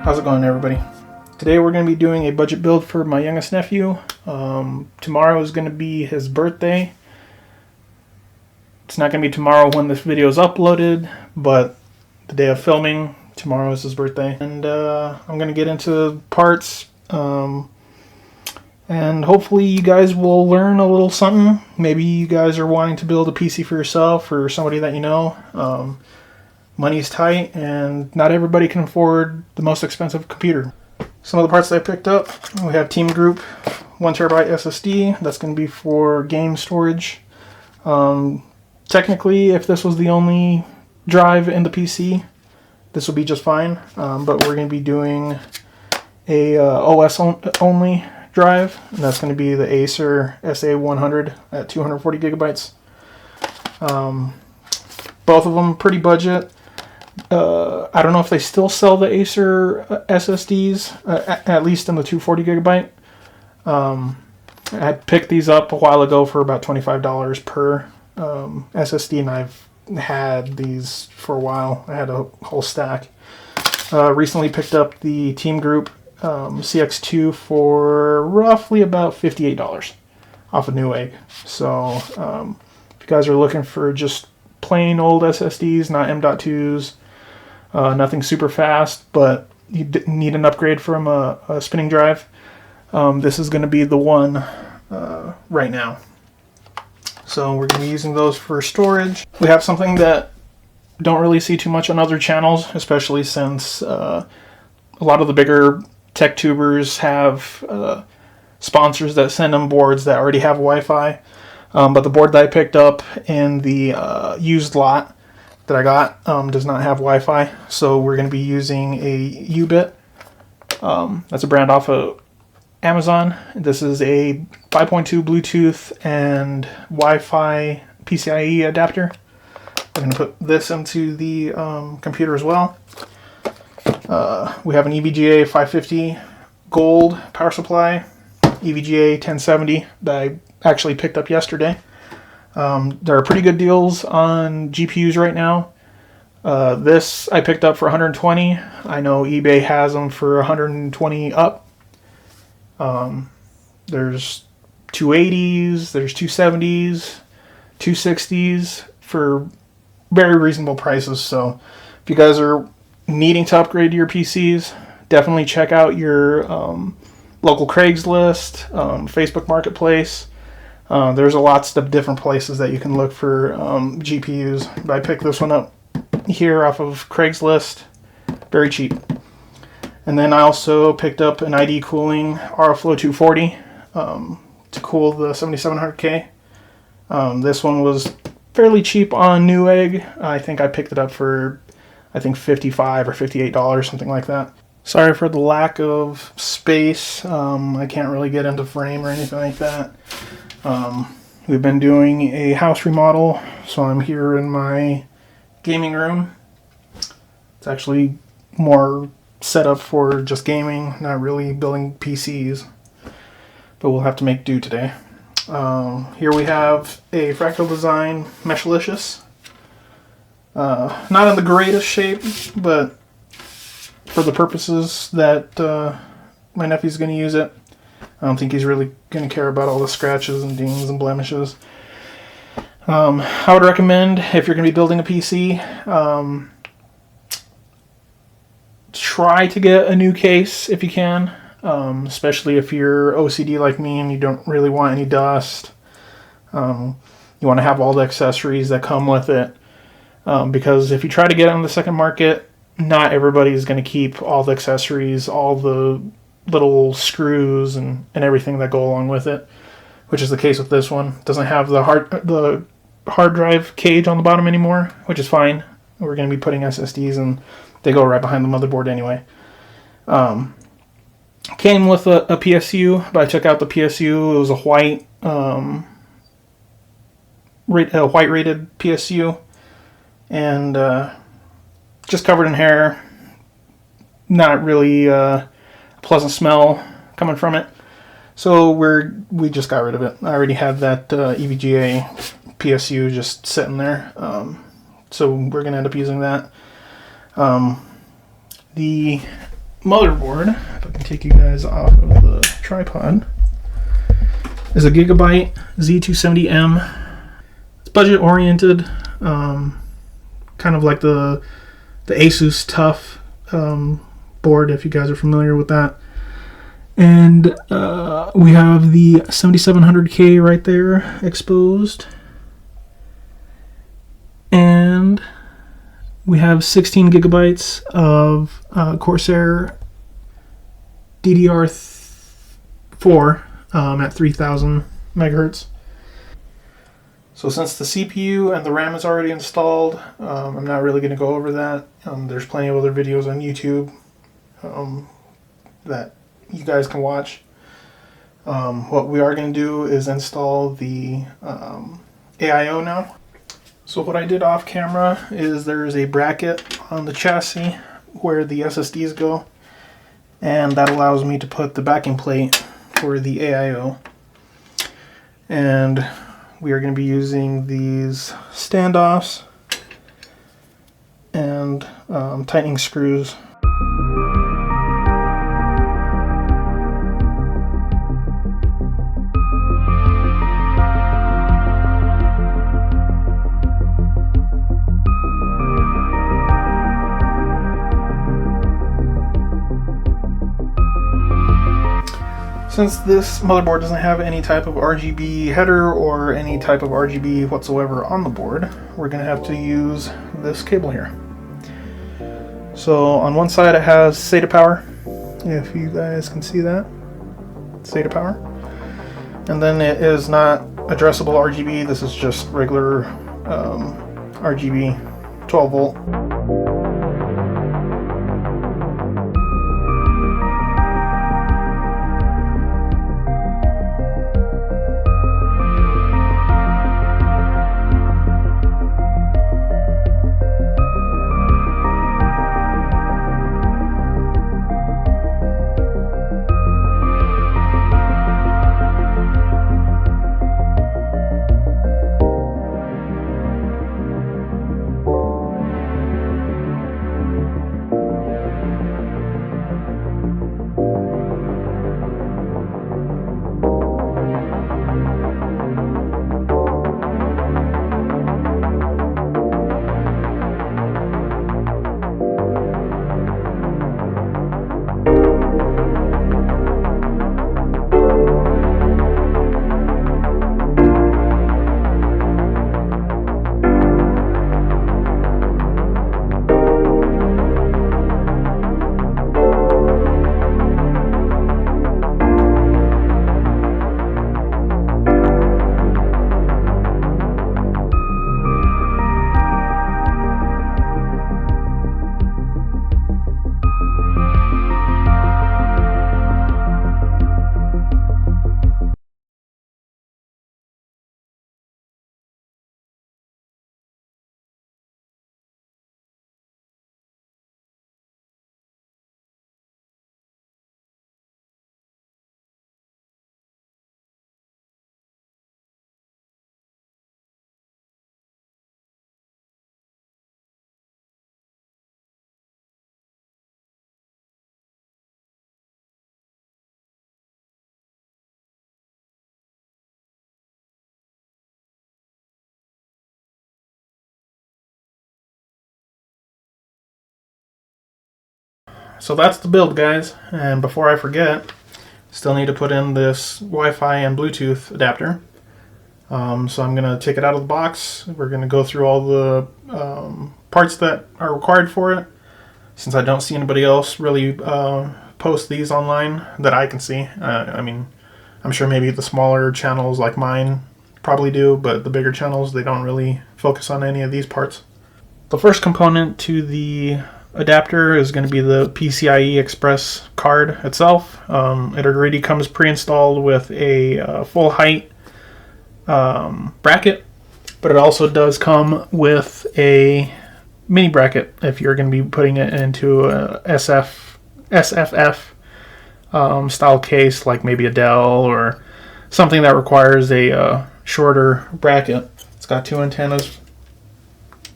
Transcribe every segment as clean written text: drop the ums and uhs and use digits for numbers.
How's it going, everybody? Today we're going to be doing a budget build for my youngest nephew. Tomorrow is going to be his birthday. It's not going to be tomorrow when this video is uploaded, but the day of filming, tomorrow is his birthday. And I'm going to get into parts, and hopefully you guys will learn a little something. Maybe you guys are wanting to build a PC for yourself or somebody that you know. Money's tight, and not everybody can afford the most expensive computer. Some of the parts that I picked up, we have Team Group 1TB SSD. That's going to be for game storage. Technically, if this was the only drive in the PC, this would be just fine. But we're going to be doing a OS only drive, and that's going to be the Acer SA100 at 240 gigabytes. Both of them pretty budget. I don't know if they still sell the Acer SSDs, at least in the 240 gigabyte. I picked these up a while ago for about $25 per SSD, and I've had these for a while. I had a whole stack. Recently picked up the Team Group CX2 for roughly about $58 off of Newegg. So if you guys are looking for just plain old SSDs, not M.2s, nothing super fast, but you need an upgrade from a spinning drive, this is going to be the one right now. So we're going to be using those for storage. We have something that don't really see too much on other channels, especially since a lot of the bigger tech tubers have sponsors that send them boards that already have Wi-Fi. But the board that I picked up in the used lot that I got does not have Wi-Fi, so we're going to be using a Ubit. That's a brand off of Amazon. This is a 5.2 Bluetooth and Wi-Fi PCIe adapter. We're going to put this into the computer as well. We have an EVGA 550 gold power supply, EVGA 1070 that I actually picked up yesterday. There are pretty good deals on GPUs right now. This I picked up for $120. I know eBay has them for $120 up. There's 280s, there's 270s, 260s for very reasonable prices. So if you guys are needing to upgrade your PCs, definitely check out your local Craigslist, Facebook Marketplace. There's lots of different places that you can look for GPUs. I picked this one up here off of Craigslist. Very cheap. And then I also picked up an ID cooling AURAFLOW 240 to cool the 7700K. This one was fairly cheap on Newegg. I think I picked it up for $55 or $58, something like that. Sorry for the lack of space. I can't really get into frame or anything like that. We've been doing a house remodel, so I'm here in my gaming room. It's actually more set up for just gaming, not really building PCs, but we'll have to make do today. Here we have a Fractal Design Meshlicious. Not in the greatest shape, but for the purposes that my nephew's going to use it, I don't think he's really going to care about all the scratches and dings and blemishes. I would recommend, if you're going to be building a PC, try to get a new case if you can, especially if you're OCD like me and you don't really want any dust. You want to have all the accessories that come with it, because if you try to get it on the second market, not everybody is going to keep all the accessories, all the little screws and everything that go along with it, which is the case with this one. It doesn't have the hard drive cage on the bottom anymore, which is fine. We're going to be putting SSDs, and they go right behind the motherboard anyway. Came with a PSU, but I took out the PSU. It was a white rated PSU, and just covered in hair. Not really pleasant smell coming from it, so we just got rid of it. I already had that EVGA PSU just sitting there, so we're gonna end up using that. The motherboard, if I can take you guys off of the tripod, is a Gigabyte Z270M. It's budget oriented, kind of like the Asus Tough board, if you guys are familiar with that. And we have the 7700K right there exposed. And we have 16 gigabytes of Corsair DDR4 at 3000 megahertz. So since the CPU and the RAM is already installed, I'm not really going to go over that. There's plenty of other videos on YouTube that you guys can watch. What we are going to do is install the AIO now. So what I did off camera is there is a bracket on the chassis where the SSDs go, and that allows me to put the backing plate for the AIO. And we are going to be using these standoffs and tightening screws. Since this motherboard doesn't have any type of RGB header or any type of RGB whatsoever on the board, we're going to have to use this cable here. So on one side it has SATA power, if you guys can see that, SATA power. And then it is not addressable RGB, this is just regular RGB 12 volt. So that's the build, guys, and before I forget, still need to put in this Wi-Fi and Bluetooth adapter. So I'm going to take it out of the box. We're going to go through all the parts that are required for it, since I don't see anybody else really post these online that I can see. I mean, I'm sure maybe the smaller channels like mine probably do, but the bigger channels, they don't really focus on any of these parts. The first component to the adapter is going to be the PCIe Express card itself. It already comes pre-installed with a full height bracket, but it also does come with a mini bracket if you're going to be putting it into a SFF style case, like maybe a Dell or something that requires a shorter bracket. It's got two antennas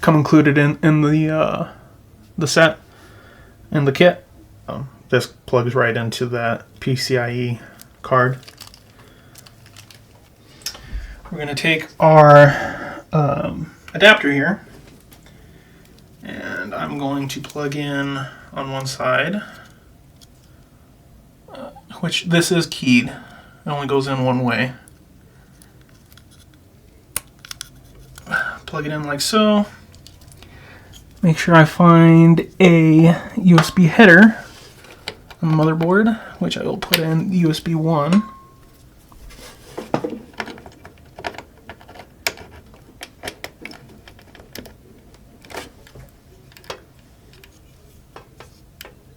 come included in the set, in the kit. this plugs right into that PCIe card. We're going to take our adapter here, and I'm going to plug in on one side, which this is keyed. It only goes in one way. Plug it in like so. Make sure I find a USB header on the motherboard, which I will put in USB 1.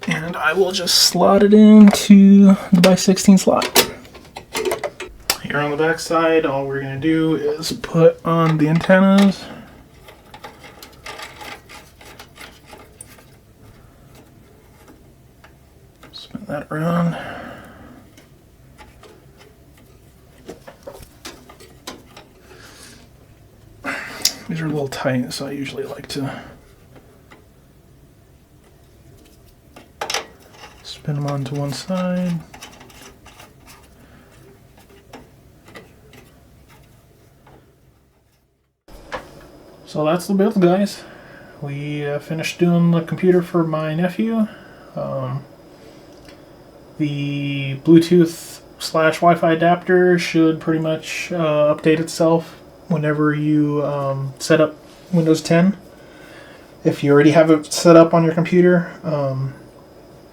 And I will just slot it into the by 16 slot. Here on the back side, all we're going to do is put on the antennas. Spin that around. These are a little tight, so I usually like to spin them onto one side. So that's the build, guys. We finished doing the computer for my nephew. The Bluetooth / Wi-Fi adapter should pretty much update itself whenever you set up Windows 10. If you already have it set up on your computer,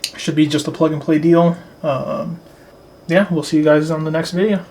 it should be just a plug and play deal. Yeah, we'll see you guys on the next video.